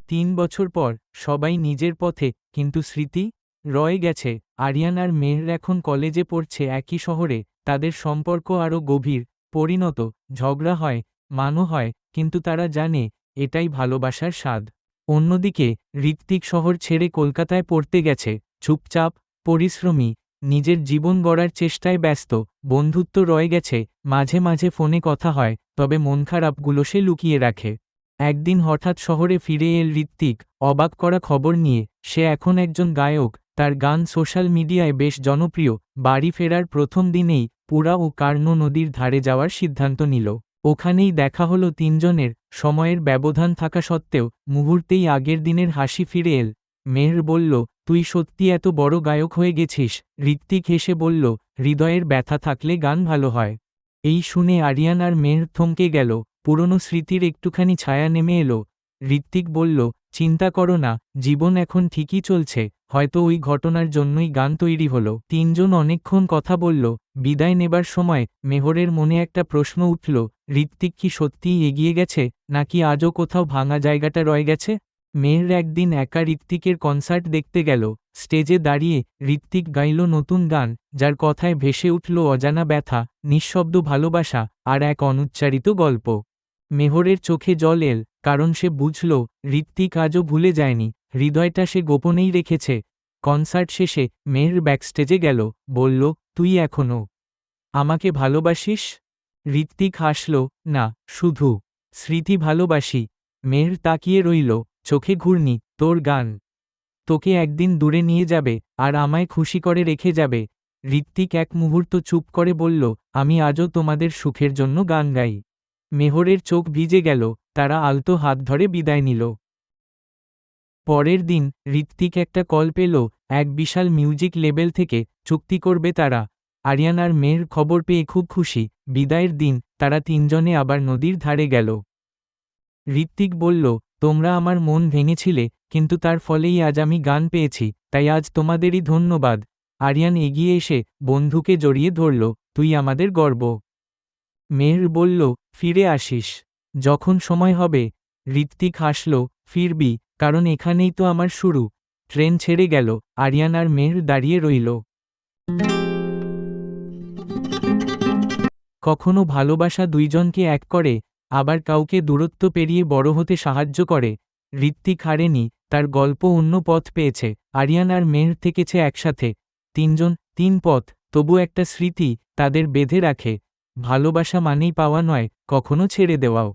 3 বছর পর সবাই নিজের পথে, কিন্তু স্মৃতি রয়ে গেছে। আরিয়ান আর মেহের এখন কলেজে পড়ছে একই শহরে, তাদের সম্পর্ক আরও গভীর, পরিণত, ঝগড়া হয়, মানও হয়, কিন্তু তারা জানে এটাই ভালোবাসার স্বাদ। অন্যদিকে ঋত্বিক শহর ছেড়ে কলকাতায় পড়তে গেছে, চুপচাপ, পরিশ্রমী, নিজের জীবন গড়ার চেষ্টায় ব্যস্ত। বন্ধুত্ব রয়ে গেছে, মাঝে মাঝে ফোনে কথা হয়, তবে মন খারাপগুলো সে লুকিয়ে রাখে। একদিন হঠাৎ শহরে ফিরে এল ঋত্বিক, অবাক করা খবর নিয়ে। সে এখন একজন গায়ক, তার গান সোশ্যাল মিডিয়ায় বেশ জনপ্রিয়। বাড়ি ফেরার প্রথম দিনেই পুরা ও কার্নো নদীর ধারে যাওয়ার সিদ্ধান্ত নিল। ওখানেই দেখা হলো তিনজনের, সময়ের ব্যবধান থাকা সত্ত্বেও মুহূর্তেই আগের দিনের হাসি ফিরে এল। মেহের বলল, তুই সত্যি এত বড় গায়ক হয়ে গেছিস। ঋত্বিক হেসে বলল, হৃদয়ের ব্যথা থাকলে গান ভালো হয়। এই শুনে আরিয়ান আর মেহের থমকে গেল। পুরনো স্মৃতির একটুখানি ছায়া নেমে এলো। ঋত্বিক বলল, চিন্তা করো না, জীবন এখন ঠিকই চলছে, হয়তো ওই ঘটনার জন্যই গান তৈরি হলো। তিনজন অনেকক্ষণ কথা বলল। বিদায় নেবার সময় মেহরের মনে একটা প্রশ্ন উঠল, ঋত্বিক কি সত্যিই এগিয়ে গেছে, নাকি আজও কোথাও ভাঙা জায়গাটা রয়ে গেছে? মেহের একদিন একা ঋত্বিকের কনসার্ট দেখতে গেল। স্টেজে দাঁড়িয়ে ঋত্বিক গাইল নতুন গান, যার কথায় ভেসে উঠল অজানা ব্যথা, নিঃশব্দ ভালোবাসা, আর এক অনুচ্চারিত গল্প। মেহরের চোখে জল এল, কারণ সে বুঝল ঋত্বিক আজও ভুলে যায়নি, হৃদয়টা সে গোপনেই রেখেছে। কনসার্ট শেষে মেহের ব্যাকস্টেজে গেল, বলল, তুই এখনও আমাকে ভালোবাসিস? ঋত্বিক হাসল, না, শুধু স্মৃতি ভালোবাসি। মেহের তাকিয়ে রইল, চোখে ঘূর্ণি, তোর গান তোকে একদিন দূরে নিয়ে যাবে, আর আমায় খুশি করে রেখে যাবে। ঋত্বিক এক মুহূর্ত চুপ করে বলল, আমি আজও তোমাদের সুখের জন্য গান গাই। মেহরের চোখ ভিজে গেল, তারা আলতো হাত ধরে বিদায় নিল। পরের দিন ঋত্বিক একটা কল পেল, এক বিশাল মিউজিক লেবেল থেকে, চুক্তি করবে তারা। আরিয়ান আর মেহের খবর পেয়ে খুব খুশি। বিদায়ের দিন তারা তিনজনে আবার নদীর ধারে গেল। ঋত্বিক বলল, তোমরা আমার মন ভেঙেছিলে, কিন্তু তার ফলেই আজ আমি গান পেয়েছি, তাই আজ তোমাদেরই ধন্যবাদ। আরিয়ান এগিয়ে এসে বন্ধুকে জড়িয়ে ধরল, তুই আমাদের গর্ব। মেহের বলল, ফিরে আসিস যখন সময় হবে। ঋত্বিক হাসল, ফিরবি, কারণ এখানেই তো আমার শুরু। ট্রেন ছেড়ে গেল, আরিয়ান আর মেহের দাঁড়িয়ে রইল। কখনো ভালোবাসা দুইজনকে এক করে, আবার কাউকে দূরত্ব পেরিয়ে বড় হতে সাহায্য করে। ঋত্বিক হারেনি, তার গল্প অন্য পথ পেয়েছে। আরিয়ান আর মেহের থেকেছে একসাথে। তিনজন, তিন পথ, তবু একটা স্মৃতি তাদের বেঁধে রাখে। ভালোবাসা মানেই পাওয়া নয়, কখনো ছেড়ে দেওয়াও।